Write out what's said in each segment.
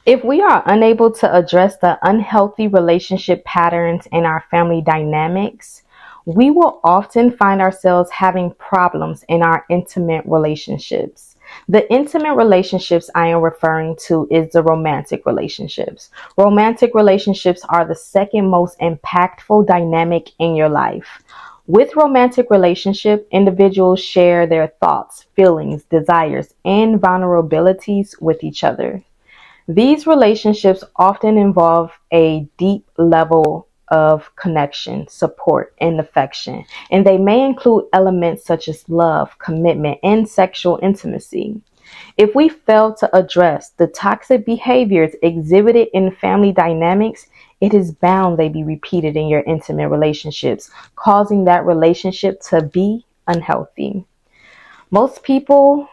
If we are unable to address the unhealthy relationship patterns in our family dynamics, we will often find ourselves having problems in our intimate relationships. The intimate relationships I am referring to is the romantic relationships. Romantic relationships are the second most impactful dynamic in your life. With romantic relationship, individuals share their thoughts, feelings, desires, and vulnerabilities with each other. These relationships often involve a deep level of connection, support, and affection, and they may include elements such as love, commitment, and sexual intimacy. If we fail to address the toxic behaviors exhibited in family dynamics, it is bound they be repeated in your intimate relationships, causing that relationship to be unhealthy. Most people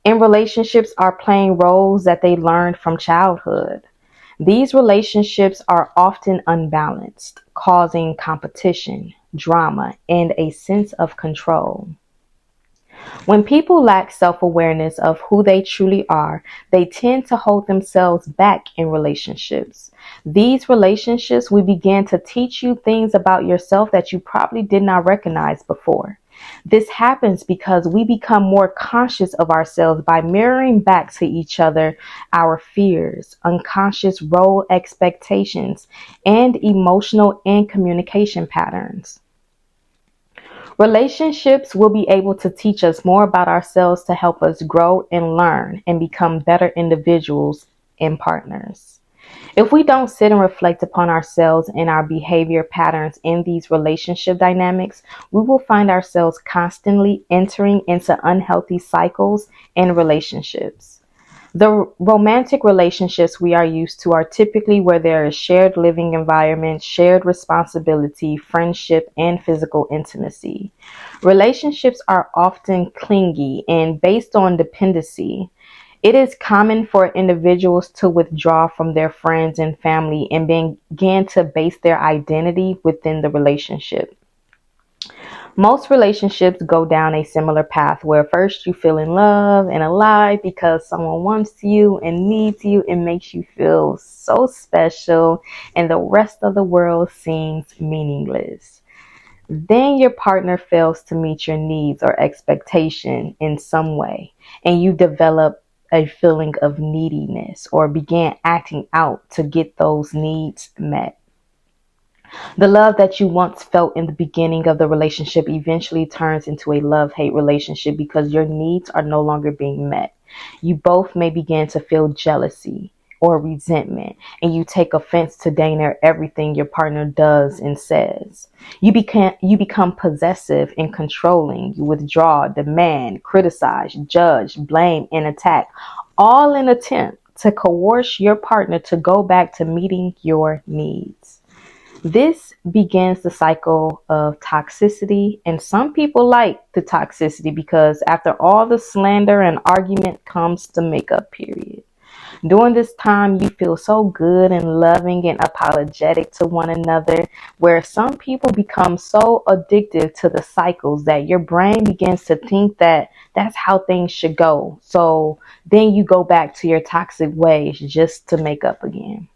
in relationships are playing roles that they learned from childhood. These relationships are often unbalanced, causing competition, drama, and a sense of control. When people lack self awareness of who they truly are, they tend to hold themselves back in relationships. These relationships will begin to teach you things about yourself that you probably did not recognize before. This happens because we become more conscious of ourselves by mirroring back to each other our fears, unconscious role expectations, and emotional and communication patterns. Relationships will be able to teach us more about ourselves to help us grow and learn and become better individuals and partners. If we don't sit and reflect upon ourselves and our behavior patterns in these relationship dynamics, we will find ourselves constantly entering into unhealthy cycles and relationships. The romantic relationships we are used to are typically where there is shared living environment, shared responsibility, friendship, and physical intimacy. Relationships are often clingy and based on dependency. It is common for individuals to withdraw from their friends and family and begin to base their identity within the relationship. Most relationships go down a similar path where first you feel in love and alive because someone wants you and needs you and makes you feel so special, and the rest of the world seems meaningless. Then your partner fails to meet your needs or expectation in some way, and you develop a feeling of neediness or begin acting out to get those needs met. The love that you once felt in the beginning of the relationship eventually turns into a love hate relationship because your needs are no longer being met. You both may begin to feel jealousy or resentment, and you take offense to dang near everything your partner does and says. You become possessive and controlling. You withdraw, demand, criticize, judge, blame, and attack, all in attempt to coerce your partner to go back to meeting your needs. This begins the cycle of toxicity, and some people like the toxicity because after all the slander and argument comes the makeup period. During this time, you feel so good and loving and apologetic to one another, where some people become so addictive to the cycles that your brain begins to think that that's how things should go. So then you go back to your toxic ways just to make up again.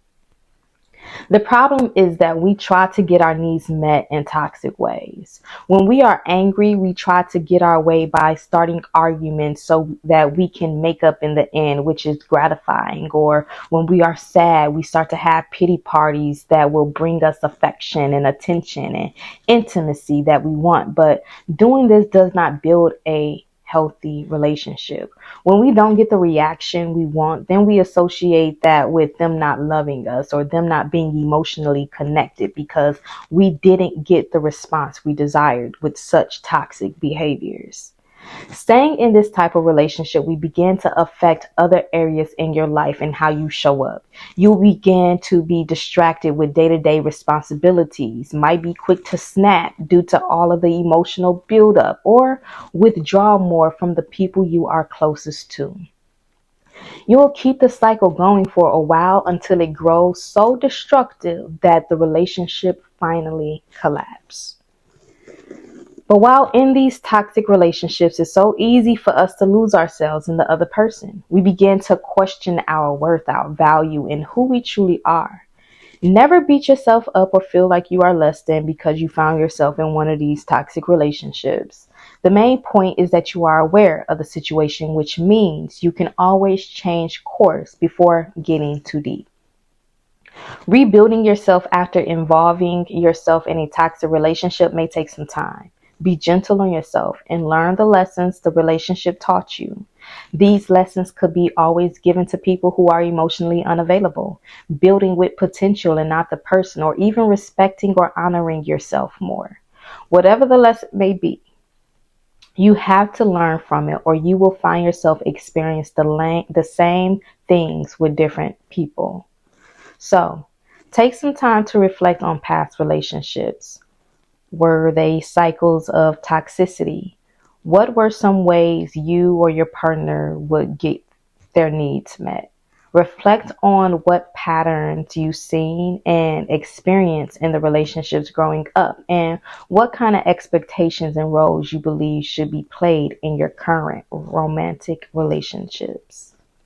The problem is that we try to get our needs met in toxic ways. When we are angry, we try to get our way by starting arguments so that we can make up in the end, which is gratifying. Or when we are sad, we start to have pity parties that will bring us affection and attention and intimacy that we want. But doing this does not build a healthy relationship. When we don't get the reaction we want, then we associate that with them not loving us or them not being emotionally connected because we didn't get the response we desired with such toxic behaviors. Staying in this type of relationship, we begin to affect other areas in your life and how you show up. You begin to be distracted with day-to-day responsibilities, might be quick to snap due to all of the emotional buildup, or withdraw more from the people you are closest to. You will keep the cycle going for a while until it grows so destructive that the relationship finally collapses. But while in these toxic relationships, it's so easy for us to lose ourselves in the other person. We begin to question our worth, our value, and who we truly are. Never beat yourself up or feel like you are less than because you found yourself in one of these toxic relationships. The main point is that you are aware of the situation, which means you can always change course before getting too deep. Rebuilding yourself after involving yourself in a toxic relationship may take some time. Be gentle on yourself and learn the lessons the relationship taught you. These lessons could be always given to people who are emotionally unavailable, building with potential and not the person, or even respecting or honoring yourself more. Whatever the lesson may be, you have to learn from it, or you will find yourself experience the same things with different people. So, take some time to reflect on past relationships. Were they cycles of toxicity? What were some ways you or your partner would get their needs met? Reflect on what patterns you've seen and experienced in the relationships growing up, and what kind of expectations and roles you believe should be played in your current romantic relationships.